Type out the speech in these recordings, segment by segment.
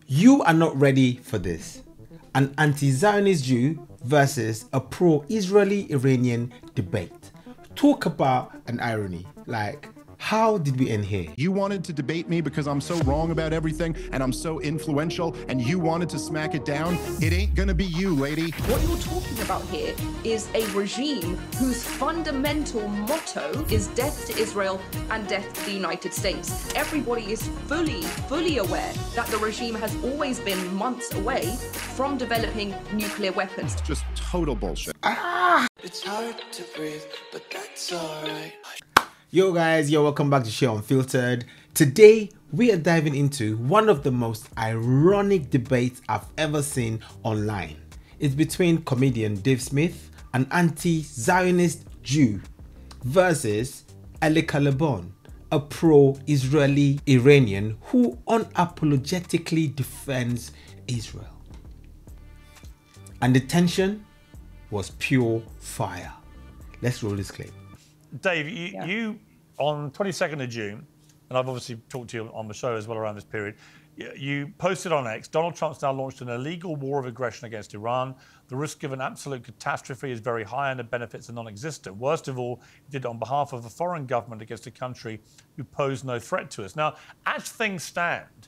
You are not ready for this. An anti-Zionist Jew versus a pro-Israeli Iranian debate. Talk about an irony. Like, how did we end here? You wanted to debate me because I'm so wrong about everything and I'm so influential, and you wanted to smack it down? It ain't gonna be you, lady. What you're talking about here is a regime whose fundamental motto is death to Israel and death to the United States. Everybody is fully aware that the regime has always been months away from developing nuclear weapons. Just total bullshit. It's hard to breathe, but that's alright. Yo guys, welcome back to Shae Unfiltered. Today we are diving into one of the most ironic debates I've ever seen online. It's between comedian Dave Smith, an anti-Zionist Jew, versus Elica, a pro-Israeli Iranian who unapologetically defends Israel. And the tension was pure fire. Let's roll this clip. Dave, you on 22nd of June, and I've obviously talked to you on the show as well around this period, you posted on X, Donald Trump's now launched an illegal war of aggression against Iran. The risk of an absolute catastrophe is very high and the benefits are non-existent. Worst of all, he did it on behalf of a foreign government against a country who posed no threat to us. Now, as things stand,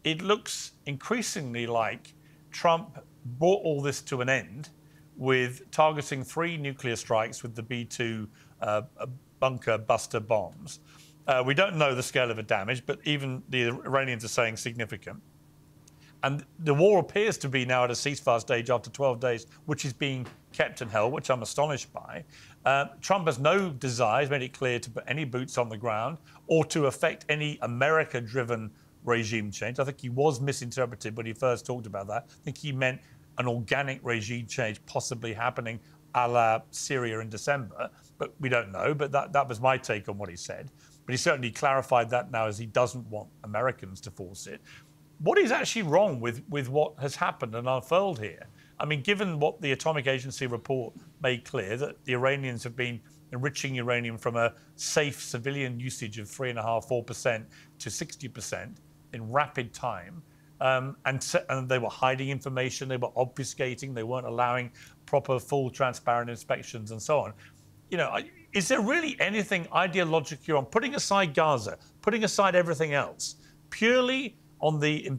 it looks increasingly like Trump brought all this to an end with targeting 3 nuclear strikes with the B-2 bunker buster bombs. We don't know the scale of the damage, but even the Iranians are saying significant. And the war appears to be now at a ceasefire stage after 12 days, which is being kept in hell, which I'm astonished by. Trump has no desire, he's made it clear, to put any boots on the ground or to affect any America-driven regime change. I think he was misinterpreted when he first talked about that. I think he meant an organic regime change possibly happening a la Syria in December, but we don't know. But that was my take on what he said. But he certainly clarified that now, as he doesn't want Americans to force it. What is actually wrong with what has happened and unfurled here? I mean, given what the Atomic Agency report made clear, that the Iranians have been enriching uranium from a safe civilian usage of 3.5–4% to 60% in rapid time. And they were hiding information, they were obfuscating, they weren't allowing proper, full, transparent inspections and so on. You know, is there really anything ideological here on putting aside Gaza, putting aside everything else, purely on the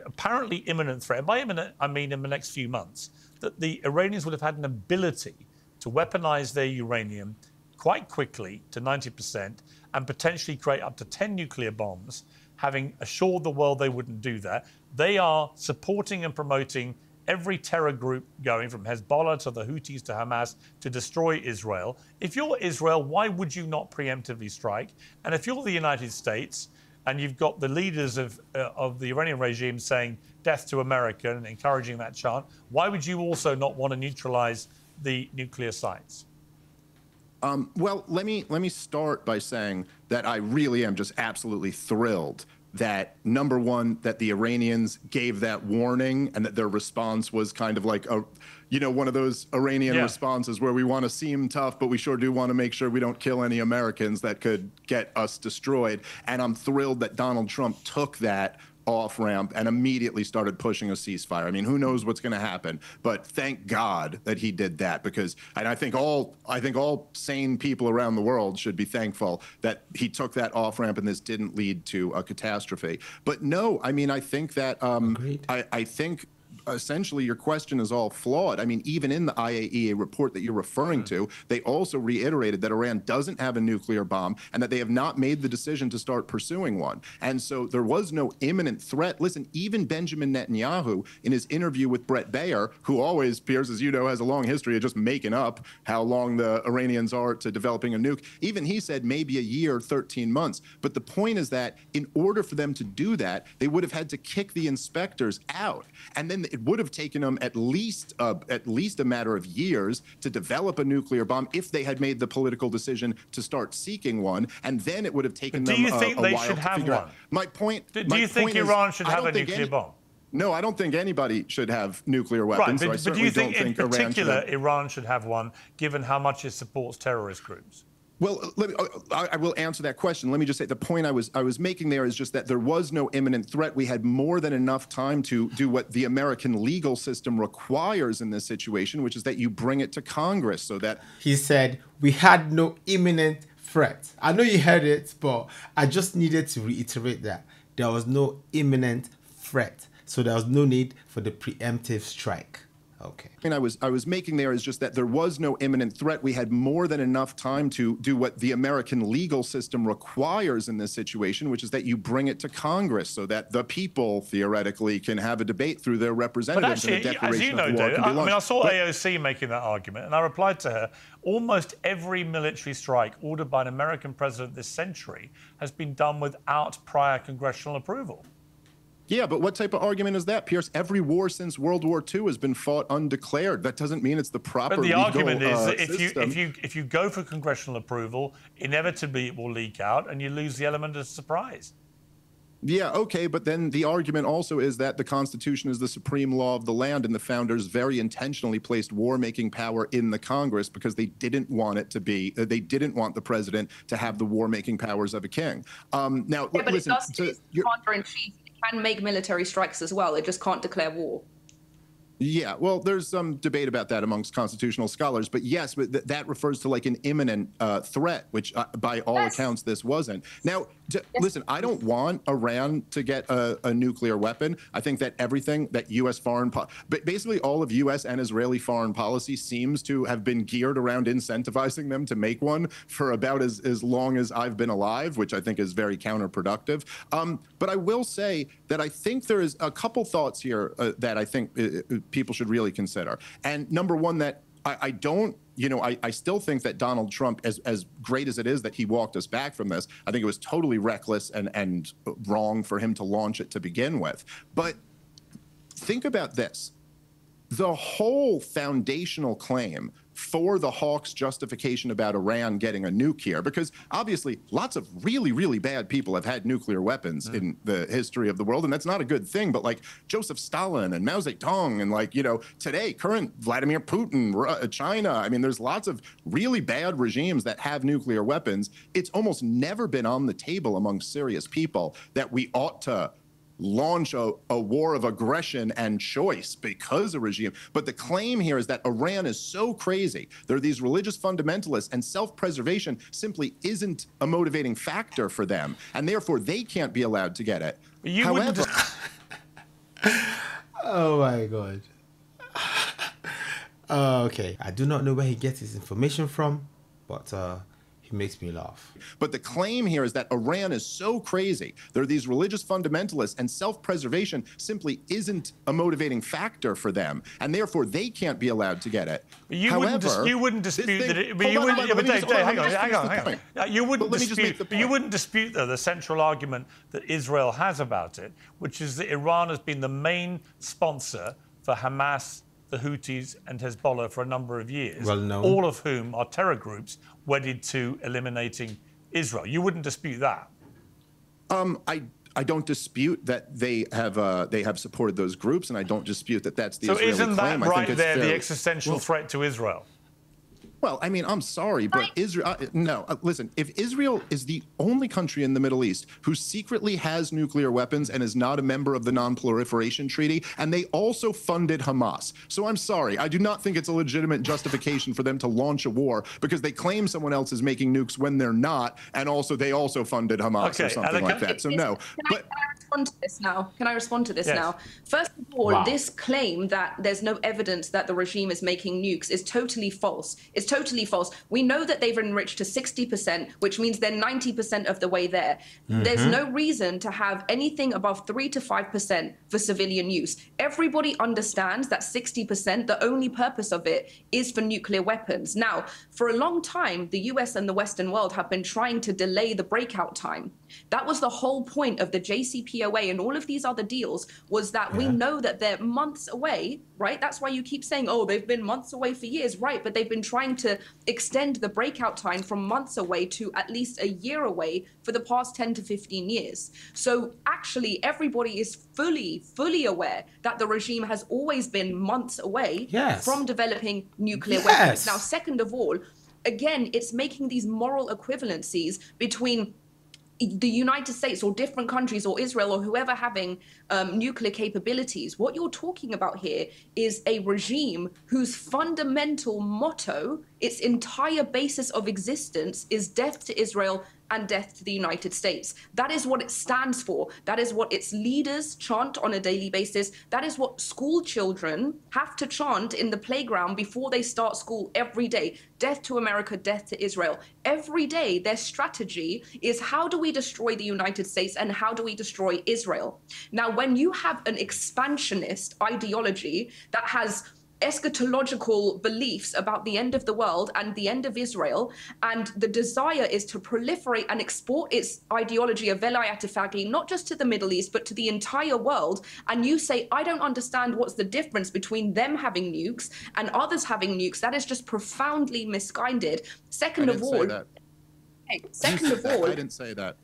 apparently imminent threat? By imminent, I mean in the next few months, that the Iranians would have had an ability to weaponize their uranium quite quickly to 90% and potentially create up to 10 nuclear bombs, having assured the world they wouldn't do that. They are supporting and promoting every terror group going from Hezbollah to the Houthis to Hamas to destroy Israel. If you're Israel, why would you not preemptively strike? And if you're the United States and you've got the leaders of the Iranian regime saying death to America and encouraging that chant, why would you also not want to neutralize the nuclear sites? Well, let me start by saying that I really am just absolutely thrilled that, number one, that the Iranians gave that warning and that their response was kind of like one of those Iranian responses where we want to seem tough, but we sure do want to make sure we don't kill any Americans that could get us destroyed. And I'm thrilled that Donald Trump took that off-ramp and immediately started pushing a ceasefire. I mean, who knows what's going to happen, but thank God that he did that, because, and I think all sane people around the world should be thankful that he took that off-ramp and this didn't lead to a catastrophe. But no, I mean, I think that I think essentially your question is all flawed. I mean, even in the IAEA report that you're referring to, they also reiterated that Iran doesn't have a nuclear bomb and that they have not made the decision to start pursuing one. And so there was no imminent threat. Listen, even Benjamin Netanyahu, in his interview with Brett Baer, who always, Piers, as you know, has a long history of just making up how long the Iranians are to developing a nuke, even he said maybe a year, 13 months. But the point is that in order for them to do that, they would have had to kick the inspectors out. And then it would have taken them at least a matter of years to develop a nuclear bomb if they had made the political decision to start seeking one, and then it would have taken them a while to figure out. Do you think they should have one? My point. Do you think Iran should have a nuclear bomb? No, I don't think anybody should have nuclear weapons. Right, but do you think in particular Iran should have one, given how much it supports terrorist groups? Well, I will answer that question. Let me just say the point I was making there is just that there was no imminent threat. We had more than enough time to do what the American legal system requires in this situation, which is that you bring it to Congress so that... He said, we had no imminent threat. I know you heard it, but I just needed to reiterate that. There was no imminent threat. So there was no need for the preemptive strike. Okay. And I was making there is just that there was no imminent threat. We had more than enough time to do what the American legal system requires in this situation, which is that you bring it to Congress so that the people theoretically can have a debate through their representatives. But actually, and a declaration as you know, of war David, can be launched. I saw AOC making that argument, and I replied to her, almost every military strike ordered by an American president this century has been done without prior congressional approval. Yeah, but what type of argument is that, Pierce? Every war since World War II has been fought undeclared. That doesn't mean it's the proper legal But the argument is that system. if you go for congressional approval, inevitably it will leak out, and you lose the element of surprise. Yeah, okay, but then the argument also is that the Constitution is the supreme law of the land, and the founders very intentionally placed war-making power in the Congress because they didn't want it to be, they didn't want the president to have the war-making powers of a king. Now, yeah, but listen, it does commander-in-chief can make military strikes as well. It just can't declare war. Yeah, well, there's some debate about that amongst constitutional scholars, but yes, but that refers to like an imminent threat, which by all accounts this wasn't. Now, listen, I don't want Iran to get a nuclear weapon. I think that everything that U.S. but basically all of U.S. and Israeli foreign policy seems to have been geared around incentivizing them to make one for about as long as I've been alive, which I think is very counterproductive. But I will say that I think there is a couple thoughts here that I think people should really consider. And number one, that I don't, you know, I still think that Donald Trump, as great as it is that he walked us back from this, I think it was totally reckless and wrong for him to launch it to begin with. But think about this. The whole foundational claim for the Hawks' justification about Iran getting a nuke here, because obviously lots of really, really bad people have had nuclear weapons in the history of the world, and that's not a good thing, but like Joseph Stalin and Mao Zedong and like, you know, today, current Vladimir Putin, China, I mean, there's lots of really bad regimes that have nuclear weapons. It's almost never been on the table among serious people that we ought to launch a war of aggression and choice because a regime. But the claim here is that Iran is so crazy. There are these religious fundamentalists, and self-preservation simply isn't a motivating factor for them, and therefore they can't be allowed to get it. However, oh my God. Okay, I do not know where he gets his information from, but he makes me laugh. But the claim here is that Iran is so crazy. There are these religious fundamentalists, and self-preservation simply isn't a motivating factor for them, and therefore they can't be allowed to get it. But you wouldn't dispute that. You wouldn't dispute though the central argument that Israel has about it, which is that Iran has been the main sponsor for Hamas, the Houthis and Hezbollah for a number of years, all of whom are terror groups wedded to eliminating Israel. You wouldn't dispute that? I don't dispute that they have supported those groups, and I don't dispute that that's the Israeli claim. So isn't that right there the existential threat to Israel? Well, I mean, I'm sorry, but Israel, listen, if Israel is the only country in the Middle East who secretly has nuclear weapons and is not a member of the Non-Proliferation Treaty, and they also funded Hamas. So I'm sorry, I do not think it's a legitimate justification for them to launch a war because they claim someone else is making nukes when they're not, and also they also funded Hamas or something like that. So no. Can I respond to this now? Can I respond to this now? First of all, this claim that there's no evidence that the regime is making nukes is totally false. It's totally false. We know that they've enriched to 60%, which means they're 90% of the way there. There's no reason to have anything above 3 to 5% for civilian use. Everybody understands that 60%, the only purpose of it is for nuclear weapons. Now, for a long time, the US and the Western world have been trying to delay the breakout time. That was the whole point of the JCPOA and all of these other deals, was that we know that they're months away, right? That's why you keep saying, oh, they've been months away for years, right? But they've been trying to extend the breakout time from months away to at least a year away for the past 10 to 15 years. So actually, everybody is fully aware that the regime has always been months away from developing nuclear weapons. Now, second of all, again, it's making these moral equivalencies between the United States or different countries or Israel or whoever having nuclear capabilities. What you're talking about here is a regime whose fundamental motto, its entire basis of existence, is death to Israel and death to the United States. That is what it stands for. That is what its leaders chant on a daily basis. That is what school children have to chant in the playground before they start school every day. Death to America, death to Israel. Every day, their strategy is how do we destroy the United States and how do we destroy Israel? Now, when you have an expansionist ideology that has eschatological beliefs about the end of the world and the end of Israel, and the desire is to proliferate and export its ideology of velayat faqih, not just to the Middle East, but to the entire world, and you say, I don't understand what's the difference between them having nukes and others having nukes, that is just profoundly misguided. Second of all, I didn't say that.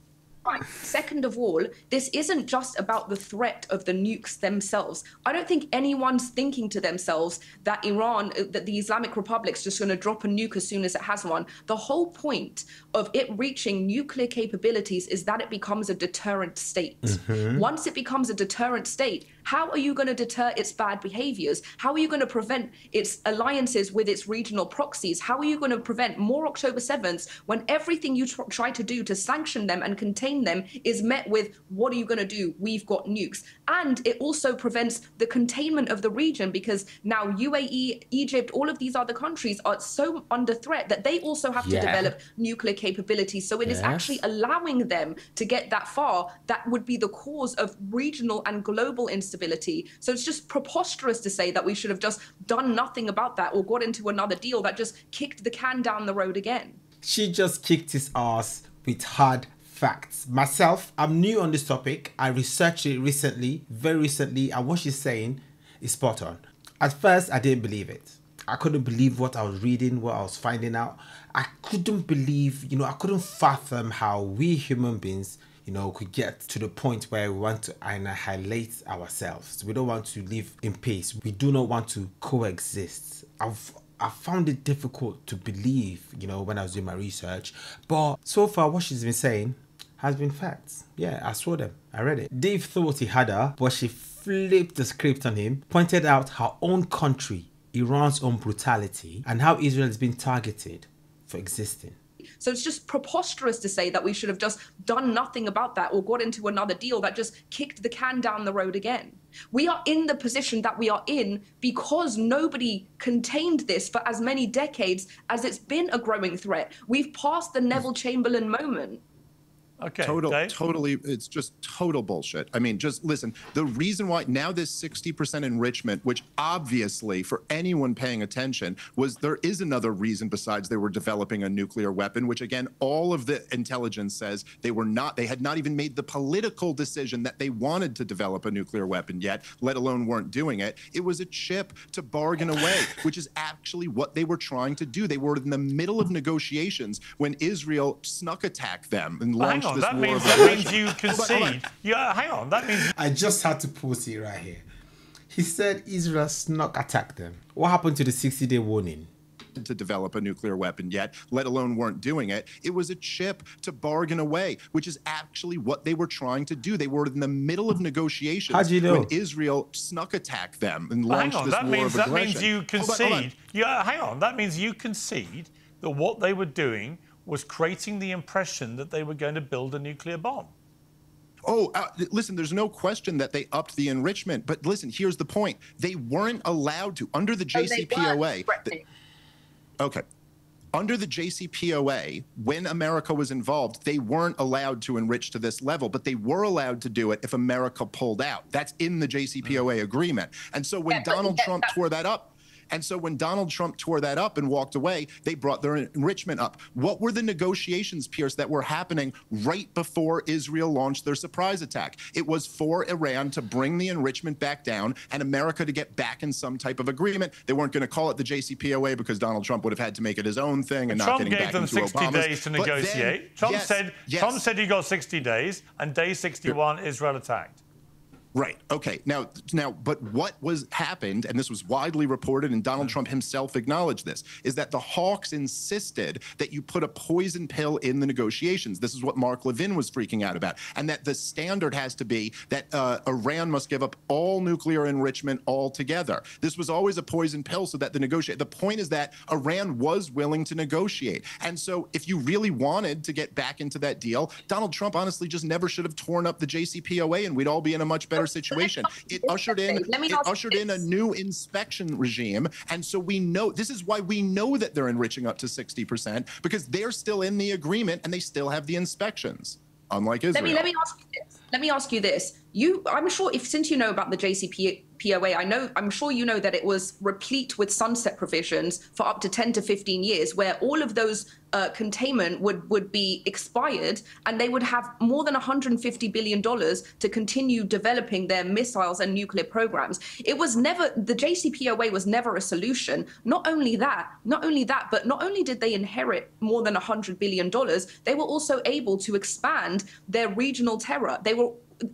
Right. Second of all, this isn't just about the threat of the nukes themselves. I don't think anyone's thinking to themselves that Iran, that the Islamic Republic's just going to drop a nuke as soon as it has one. The whole point of it reaching nuclear capabilities is that it becomes a deterrent state. Once it becomes a deterrent state, how are you going to deter its bad behaviors? How are you going to prevent its alliances with its regional proxies? How are you going to prevent more October 7ths when everything you try to do to sanction them and contain them is met with, what are you going to do? We've got nukes. And it also prevents the containment of the region, because now UAE, Egypt, all of these other countries are so under threat that they also have to develop nuclear capabilities. So it is actually allowing them to get that far. That would be the cause of regional and global instability. So it's just preposterous to say that we should have just done nothing about that or got into another deal that just kicked the can down the road again. She just kicked his ass with hard facts. Myself, I'm new on this topic. I researched it recently, very recently, and what she's saying is spot on. At first, I didn't believe it. I couldn't believe what I was reading, what I was finding out. I couldn't believe, I couldn't fathom how we human beings, could get to the point where we want to annihilate ourselves. We don't want to live in peace. We do not want to coexist. I found it difficult to believe, when I was doing my research. But so far, what she's been saying has been facts. Yeah, I saw them. I read it. Dave thought he had her, but she flipped the script on him, pointed out her own country, Iran's own brutality, and how Israel has been targeted for existing. So it's just preposterous to say that we should have just done nothing about that or got into another deal that just kicked the can down the road again. We are in the position that we are in because nobody contained this for as many decades as it's been a growing threat. We've passed the Neville Chamberlain moment. Okay, totally, it's just total bullshit. I mean, just listen, the reason why now this 60% enrichment, which obviously for anyone paying attention was, there is another reason besides they were developing a nuclear weapon, which again, all of the intelligence says they had not even made the political decision that they wanted to develop a nuclear weapon yet, let alone weren't doing it. It was a chip to bargain away, which is actually what they were trying to do. They were in the middle of negotiations when Israel snuck attacked them and launched that means you concede. Yeah, hang on. That means I just had to pause it right here. He said Israel snuck attacked them. What happened to the 60-day warning? To develop a nuclear weapon yet, let alone weren't doing it. It was a chip to bargain away, which is actually what they were trying to do. They were in the middle of negotiations How do you know? when Israel snuck attacked them and launched this war of aggression. That means you concede. Yeah, hang on. That means you concede that what they were doing was creating the impression that they were going to build a nuclear bomb. Oh, listen, there's no question that they upped the enrichment. But listen, here's the point. They weren't allowed to, under the JCPOA. Okay. Under the JCPOA, when America was involved, they weren't allowed to enrich to this level, but they were allowed to do it if America pulled out. That's in the JCPOA agreement. And so when Donald Trump tore that up, and walked away, they brought their enrichment up. What were the negotiations, Pierce, that were happening right before Israel launched their surprise attack? It was for Iran to bring the enrichment back down and America to get back in some type of agreement. They weren't going to call it the JCPOA because Donald Trump would have had to make it his own thing and not getting back into Obama's. Trump gave them 60 days to negotiate. Trump said you got 60 days, and day 61, Israel attacked. Right. Okay. Now, but what happened, and this was widely reported, and Donald Trump himself acknowledged this, is that the hawks insisted that you put a poison pill in the negotiations. This is what Mark Levin was freaking out about, and that the standard has to be that Iran must give up all nuclear enrichment altogether. This was always a poison pill, so that the point is that Iran was willing to negotiate, and so if you really wanted to get back into that deal, Donald Trump honestly just never should have torn up the JCPOA, and we'd all be in a much better situation. It ushered in a new inspection regime, and so we know, this is why we know that they're enriching up to 60%, because they're still in the agreement and they still have the inspections, unlike Israel. Let me ask you this. I'm sure, since you know about the JCPOA, I'm sure you know that it was replete with sunset provisions for up to 10 to 15 years, where all of those containment would be expired, and they would have more than $150 billion to continue developing their missiles and nuclear programs. The JCPOA was never a solution. Not only that, but not only did they inherit more than $100 billion, they were also able to expand their regional terror.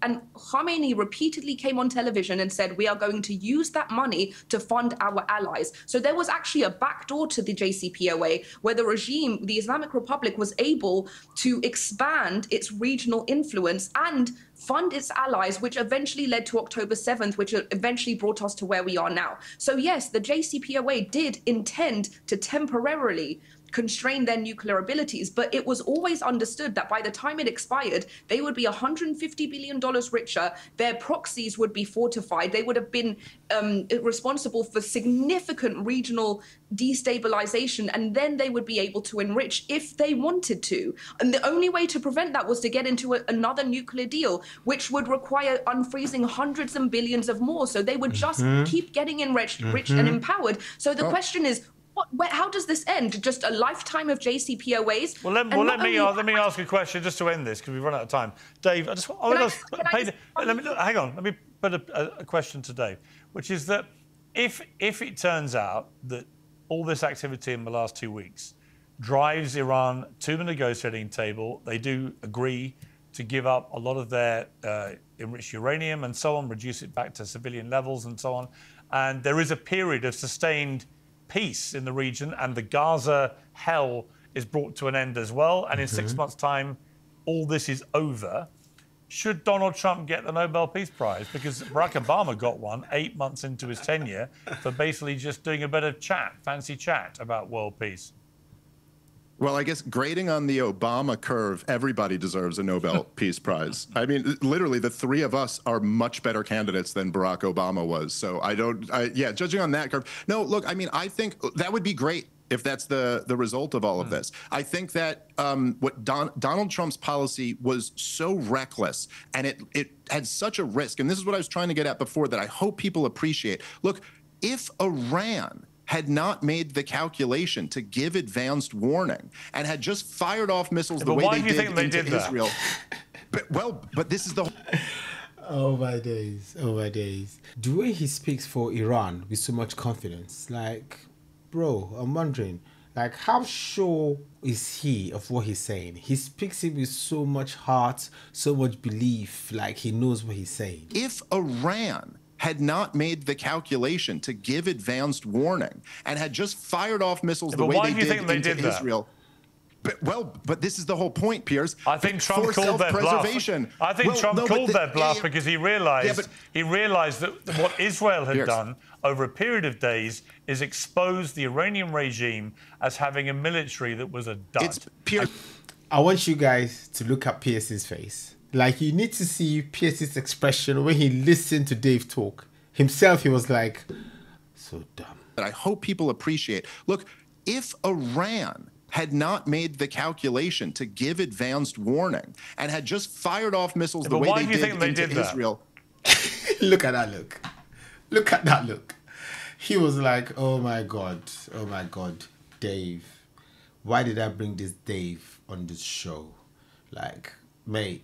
And Khamenei repeatedly came on television and said, we are going to use that money to fund our allies. So there was actually a backdoor to the JCPOA where the regime, the Islamic Republic, was able to expand its regional influence and fund its allies, which eventually led to October 7th, which eventually brought us to where we are now. So yes, the JCPOA did intend to temporarily constrain their nuclear abilities, but it was always understood that by the time it expired, they would be $150 billion richer, their proxies would be fortified, they would have been responsible for significant regional destabilization, and then they would be able to enrich if they wanted to. And the only way to prevent that was to get into another nuclear deal, which would require unfreezing hundreds and billions of more. So they would just keep getting enriched, rich and empowered. So the question is, how does this end? Just a lifetime of JCPOAs? Well, let me ask a question just to end this, because we've run out of time. Dave, hang on. Let me put a question to Dave, which is that if it turns out that all this activity in the last 2 weeks drives Iran to the negotiating table, they do agree to give up a lot of their enriched uranium and so on, reduce it back to civilian levels and so on, and there is a period of sustained peace in the region, and the Gaza hell is brought to an end as well, and in 6 months' time, all this is over. Should Donald Trump get the Nobel Peace Prize? Because Barack Obama got one 8 months into his tenure for basically just doing a bit of fancy chat about world peace. Well, I guess grading on the Obama curve, everybody deserves a Nobel Peace Prize. I mean, literally, the three of us are much better candidates than Barack Obama was. So judging on that curve. No, look, I mean, I think that would be great if that's the result of all of this. I think that what Donald Trump's policy was so reckless, and it had such a risk. And this is what I was trying to get at before, that I hope people appreciate. Look, if Iran had not made the calculation to give advanced warning and had just fired off missiles the way they did into Israel. But this is the... Oh my days, oh my days. The way he speaks for Iran with so much confidence, like, bro, I'm wondering, like, how sure is he of what he's saying? He speaks it with so much heart, so much belief, like he knows what he's saying. If Iran had not made the calculation to give advanced warning and had just fired off missiles the way they did into Israel. But this is the whole point, Piers. I think Trump called their bluff. I think Trump called their bluff because he realized that what Israel had done over a period of days is expose the Iranian regime as having a military that was a dud. I want you guys to look at Pierce's face. Like, you need to see Pierce's expression when he listened to Dave talk. Himself, he was like, so dumb. That I hope people appreciate. Look, if Iran had not made the calculation to give advanced warning and had just fired off missiles the way they did into Israel. Look at that look. Look at that look. He was like, oh my God, Dave. Why did I bring this Dave on this show? Like, mate,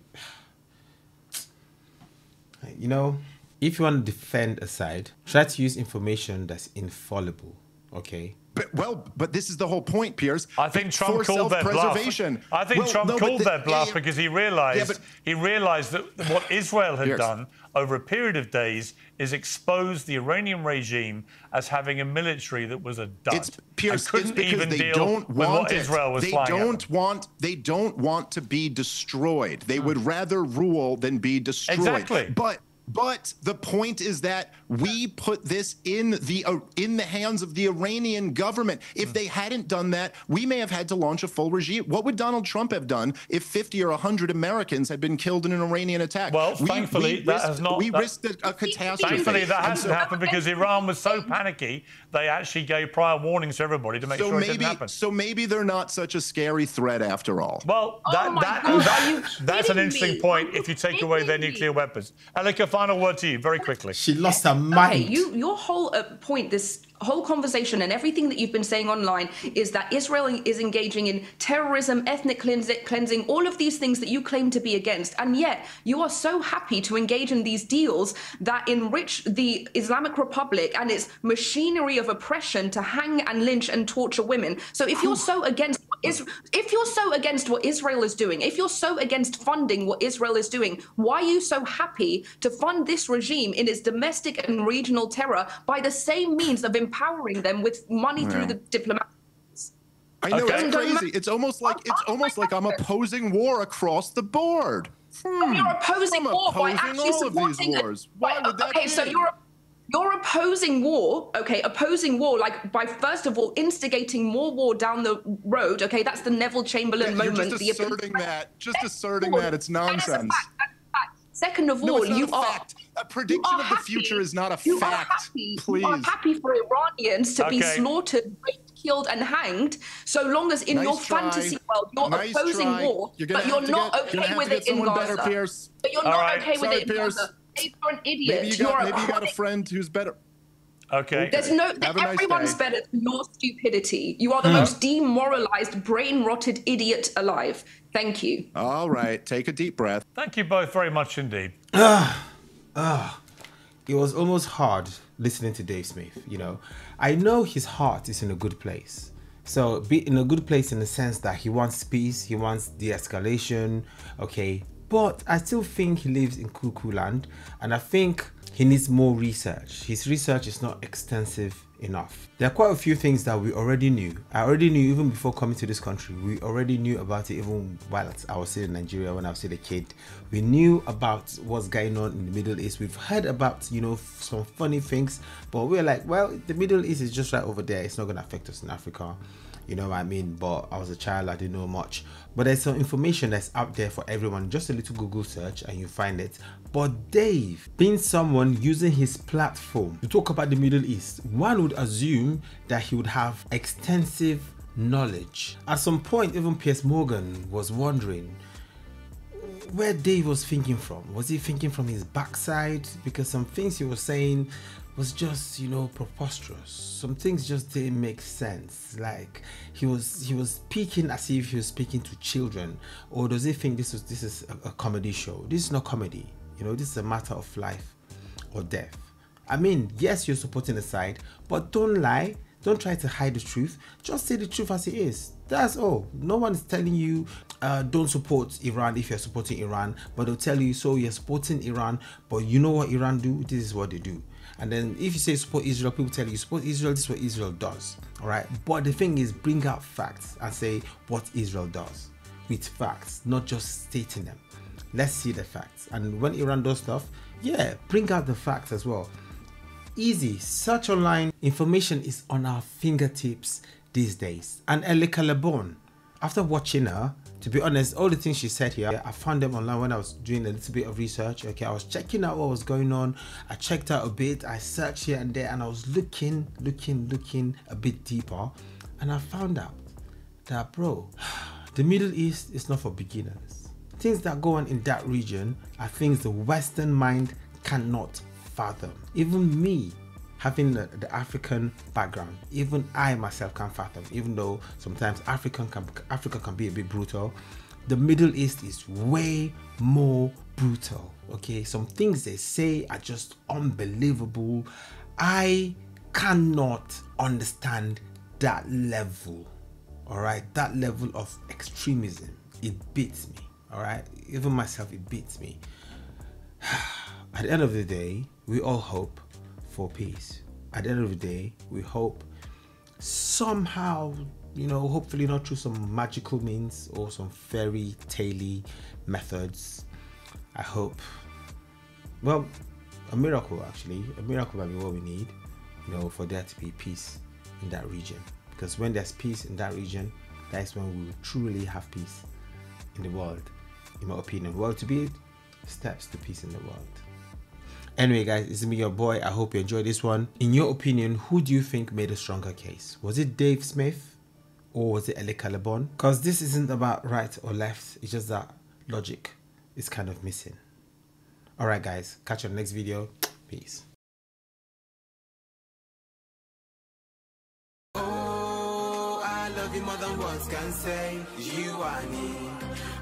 you know, if you want to defend a side, try to use information that's infallible, okay? But this is the whole point, Piers. I think Trump called their bluff. I think Trump called their bluff because he realized that what Israel had done over a period of days is expose the Iranian regime as having a military that was a dud. Piers, couldn't because even they deal don't with want what it. Israel was flying at them. They don't want to be destroyed. They would rather rule than be destroyed. Exactly. But the point is that we put this in the hands of the Iranian government. If they hadn't done that, we may have had to launch a full regime. What would Donald Trump have done if 50 or 100 Americans had been killed in an Iranian attack? Well, thankfully, that has not. We risked a catastrophe. Thankfully, that hasn't happened because Iran was so panicky, they actually gave prior warnings to everybody to make sure it didn't happen. So maybe they're not such a scary threat after all. Well, that's an interesting point if you take away their nuclear weapons. Elica, final word to you, very quickly. She lost her mind. Okay, your whole point, this whole conversation and everything that you've been saying online is that Israel is engaging in terrorism, ethnic cleansing, all of these things that you claim to be against. And yet you are so happy to engage in these deals that enrich the Islamic Republic and its machinery of oppression to hang and lynch and torture women. So if you're so against what Israel is doing, if you're so against funding what Israel is doing, why are you so happy to fund this regime in its domestic and regional terror by the same means of empowering them with money through the diplomatic? I know, it's crazy. It's almost like I'm opposing war across the board. You're opposing war by actually supporting wars. Why would that be? So you're opposing war, like by first of all instigating more war down the road. Okay, that's the Neville Chamberlain moment. Just asserting that it's nonsense. Second of all, you are a prediction of the future is not a fact. Please, you are happy for Iranians to be slaughtered, raped, killed, and hanged. So long as in your fantasy world you're opposing war, but you're not okay with it in Gaza. But you're not okay with it in Gaza. You're an idiot. Maybe you got a friend who's better. Okay. Everyone's better than your stupidity. You are the most demoralized, brain-rotted idiot alive. Thank you. All right, take a deep breath. Thank you both very much indeed. It was almost hard listening to Dave Smith. You know, I know his heart is in a good place. So be in a good place in the sense that he wants peace, he wants de-escalation, okay. But I still think he lives in cuckoo land, and I think he needs more research. His research is not extensive enough. There are quite a few things that we already knew. I already knew even before coming to this country. We already knew about it even while I was still in Nigeria when I was still a kid. We knew about what's going on in the Middle East. We've heard about, you know, some funny things, but we're like, well, the Middle East is just right over there. It's not going to affect us in Africa. You know what I mean? But I was a child, I didn't know much. But there's some information that's out there for everyone. Just a little Google search and you find it. But Dave, being someone using his platform to talk about the Middle East, one would assume that he would have extensive knowledge. At some point, even Piers Morgan was wondering where Dave was thinking from. Was he thinking from his backside? Because some things he was saying was just, you know, preposterous. Some things just didn't make sense. Like he was speaking as if he was speaking to children. Or does he think this is a comedy show? This is not comedy. You know, this is a matter of life or death. I mean, yes, you're supporting a side, but don't lie. Don't try to hide the truth. Just say the truth as it is. That's all. No one is telling you don't support Iran if you're supporting Iran, but they'll tell you, so you're supporting Iran, but you know what Iran do? This is what they do. And then if you say support Israel, people tell you support Israel, this is what Israel does. All right. But the thing is, bring out facts and say what Israel does with facts, not just stating them. Let's see the facts. And when Iran does stuff, yeah, bring out the facts as well. Easy. Search online. Information is on our fingertips these days. And Elica, after watching her, to be honest, all the things she said here, I found them online when I was doing a little bit of research. Okay, I was checking out what was going on. I checked out a bit. I searched here and there, and I was looking a bit deeper, and I found out that, bro, the Middle East is not for beginners. Things that go on in that region are things the Western mind cannot fathom. Even me, having the African background, even I myself can't fathom, even though sometimes Africa can be a bit brutal. The Middle East is way more brutal, okay? Some things they say are just unbelievable. I cannot understand that level, all right, that level of extremism, it beats me, all right? Even myself, it beats me. At the end of the day, we all hope for peace. At the end of the day, we hope somehow, you know, hopefully not through some magical means or some fairy tale methods. I hope, well, a miracle actually. A miracle might be what we need, you know, for there to be peace in that region. Because when there's peace in that region, that is when we will truly have peace in the world, in my opinion. Well, to be steps to peace in the world. Anyway guys, it's me, your boy. I hope you enjoyed this one. In your opinion, who do you think made a stronger case? Was it Dave Smith or was it Elica? Because this isn't about right or left, it's just that logic is kind of missing. Alright guys, catch you on the next video. Peace. Oh, I love you more than words can say. You are me.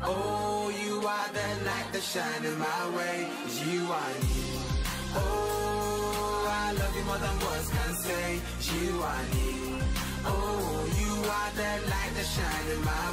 Oh, you are the light that shine in my way. You are me. Oh, I love you more than words can say. You are me. Oh, you are the light that shine in my way.